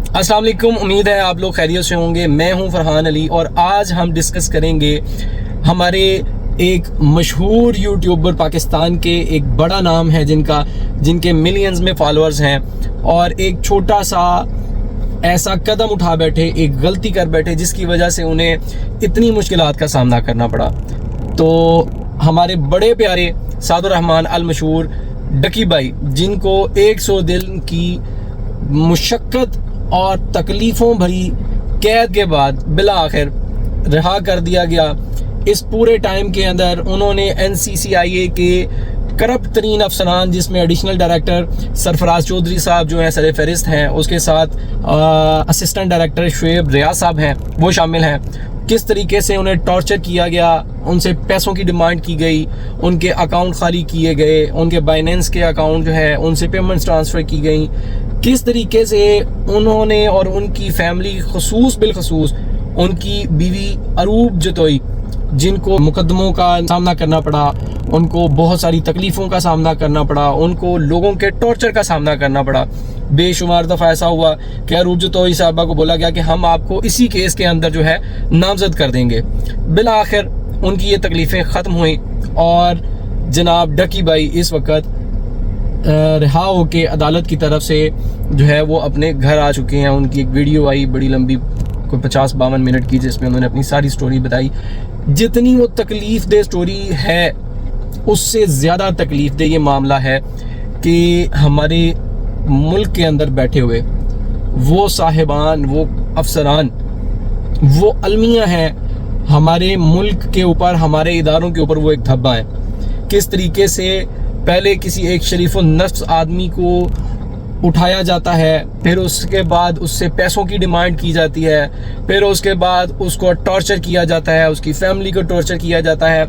अस्सलाम वालेकुम, उम्मीद है आप लोग खैरियत से होंगे। मैं हूं फरहान अली और आज हम डिस्कस करेंगे हमारे एक मशहूर यूट्यूबर, पाकिस्तान के एक बड़ा नाम है जिनके मिलियंस में फॉलोअर्स हैं, और एक छोटा सा ऐसा कदम उठा बैठे, एक गलती कर बैठे जिसकी वजह से उन्हें इतनी मुश्किलात का सामना करना पड़ा। तो हमारे बड़े प्यारे सादुर रहमान अल मशहूर डकी भाई, जिनको 100 दिन की मुशक्क़त और तकलीफ़ों भरी कैद के बाद बिला आखिर रिहा कर दिया गया। इस पूरे टाइम के अंदर उन्होंने NCCIA के करप्ट तरीन अफसरान, जिसमें एडिशनल डायरेक्टर सरफराज चौधरी साहब जो हैं सर फहरिस्त हैं, उसके साथ असिस्टेंट डायरेक्टर शुएब रियाज साहब हैं, वो शामिल हैं। किस तरीके से उन्हें टॉर्चर किया गया, उनसे पैसों की डिमांड की गई, उनके अकाउंट खाली किए गए, उनके बाइनेंस के अकाउंट जो है उनसे पेमेंट्स ट्रांसफ़र की गई। किस तरीके से उन्होंने और उनकी फैमिली, बिलखसूस उनकी बीवी अरूब जतोई, जिनको मुकदमों का सामना करना पड़ा, उनको बहुत सारी तकलीफ़ों का सामना करना पड़ा, उनको लोगों के टॉर्चर का सामना करना पड़ा। बेशुमार दफ़ा ऐसा हुआ कि अरूब जतोई साहबा को बोला गया कि हम आपको इसी केस के अंदर जो है नामजद कर देंगे। बिल आखिर उनकी ये तकलीफ़ें ख़त्म हुई और जनाब डकी भाई इस वक्त रिहा होके अदालत की तरफ से जो है वो अपने घर आ चुके हैं। उनकी एक वीडियो आई बड़ी लंबी, कोई 50-52 मिनट की, जिसमें उन्होंने अपनी सारी स्टोरी बताई। जितनी वो तकलीफ़ दे स्टोरी है, उससे ज़्यादा तकलीफ़ दे ये मामला है कि हमारे मुल्क के अंदर बैठे हुए वो साहिबान, वो अफसरान, वो अलमियाँ हैं, हमारे मुल्क के ऊपर, हमारे इदारों के ऊपर वो एक धब्बा है। किस तरीके से पहले किसी एक शरीफ नफ्स आदमी को उठाया जाता है, फिर उसके बाद उससे पैसों की डिमांड की जाती है, फिर उसके बाद उसको टॉर्चर किया जाता है, उसकी फैमिली को टॉर्चर किया जाता है।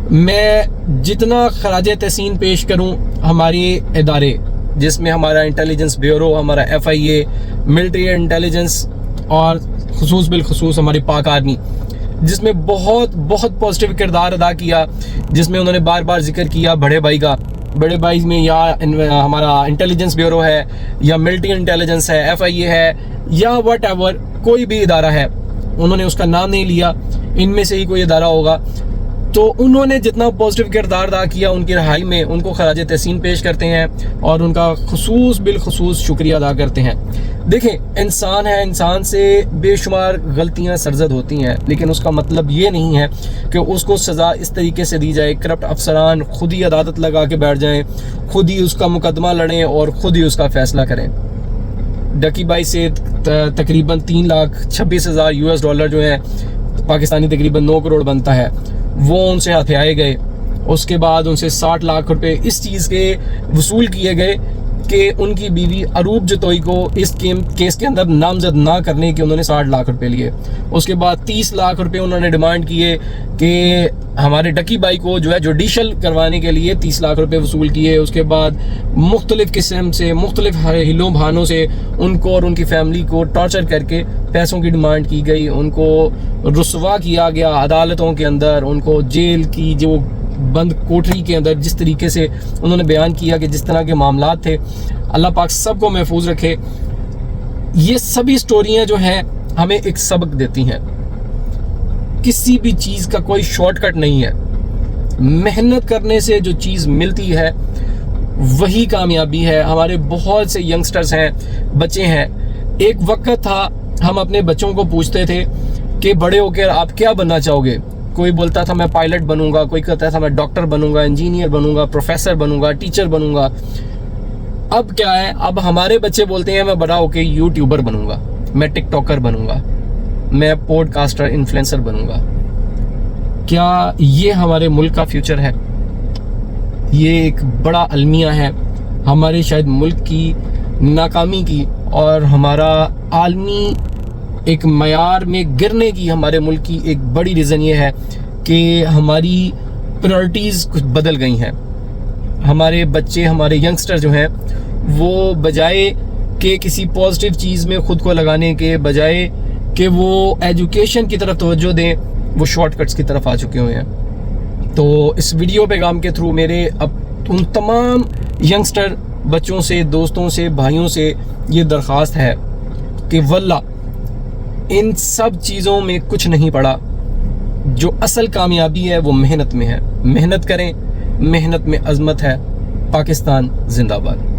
मैं जितना खराज तहसीन पेश करूं हमारे इदारे, जिसमें हमारा इंटेलिजेंस ब्यूरो, हमारा FIA, मिलिट्री इंटेलिजेंस और बिलखसूस हमारी पाक आर्मी, जिसमें बहुत पॉजिटिव किरदार अदा किया, जिसमें उन्होंने बार बार जिक्र किया बड़े भाई का। बड़े भाई में या हमारा इंटेलिजेंस ब्यूरो है, या मिलिट्री इंटेलिजेंस है, FIA है, या वट एवर कोई भी इदारा है, उन्होंने उसका नाम नहीं लिया, इनमें से ही कोई इदारा होगा। तो उन्होंने जितना पॉजिटिव किरदार अदा किया उनकी रहाई में, उनको खराज तहसीन पेश करते हैं और उनका बिलखसूस शुक्रिया अदा करते हैं। देखें, इंसान है, इंसान से बेशुमार गलतियां सरजद होती हैं, लेकिन उसका मतलब ये नहीं है कि उसको सज़ा इस तरीके से दी जाए। करप्ट अफसरान खुद ही अदालत लगा के बैठ जाएं, खुद ही उसका मुकदमा लड़ें और खुद ही उसका फ़ैसला करें। डकी भाई से तकरीबन 3,26,000 US डॉलर जो है, पाकिस्तानी तकरीबन 9 करोड़ बनता है, वो उनसे हथियाए गए। उसके बाद उनसे 60 लाख रुपए इस चीज़ के वसूल किए गए कि उनकी बीवी अरूब जतोई को इस केस के अंदर नामजद ना करने के उन्होंने 60 लाख रुपए लिए। उसके बाद 30 लाख रुपए उन्होंने डिमांड किए कि हमारे डकी भाई को जो है जुडिशल करवाने के लिए 30 लाख रुपए वसूल किए। उसके बाद मुख्तलिफ किस्म से, मुख्तलिफ हिलों बहानों से उनको और उनकी फैमिली को टॉर्चर करके पैसों की डिमांड की गई, उनको रुसवा किया गया अदालतों के अंदर, उनको जेल की जो बंद कोठरी के अंदर जिस तरीके से उन्होंने बयान किया कि जिस तरह के मामलात थे। अल्लाह पाक सबको महफूज रखे। ये सभी स्टोरियां जो हैं हमें एक सबक देती हैं। किसी भी चीज़ का कोई शॉर्टकट नहीं है। मेहनत करने से जो चीज़ मिलती है वही कामयाबी है। हमारे बहुत से यंगस्टर्स हैं, बच्चे हैं। एक वक्त था हम अपने बच्चों को पूछते थे कि बड़े होकर आप क्या बनना चाहोगे। कोई बोलता था मैं पायलट बनूंगा, कोई कहता था मैं डॉक्टर बनूंगा, इंजीनियर बनूंगा, प्रोफेसर बनूंगा, टीचर बनूंगा। अब क्या है, अब हमारे बच्चे बोलते हैं मैं बड़ा होके यूट्यूबर बनूंगा, मैं टिकटॉकर बनूंगा, मैं पॉडकास्टर, इन्फ्लुएंसर बनूंगा। क्या ये हमारे मुल्क का फ्यूचर है? ये एक बड़ा अलमिया है हमारे शायद मुल्क की नाकामी की और हमारा आलमी एक मयार में गिरने की। हमारे मुल्क की एक बड़ी रीज़न ये है कि हमारी प्रायोरिटीज़ कुछ बदल गई हैं। हमारे बच्चे, हमारे यंगस्टर जो हैं, वो बजाय कि किसी पॉजिटिव चीज़ में ख़ुद को लगाने के बजाय कि वो एजुकेशन की तरफ तवज्जो दें, वो शॉर्टकट्स की तरफ आ चुके हुए हैं। तो इस वीडियो पैगाम के थ्रू मेरे अब उन तमाम यंगस्टर बच्चों से, दोस्तों से, भाइयों से ये दरख्वास्त है کہ واللہ ان سب چیزوں میں کچھ نہیں پڑا. جو اصل کامیابی ہے وہ محنت میں ہے. محنت کریں, محنت میں عظمت ہے. پاکستان زندہ باد.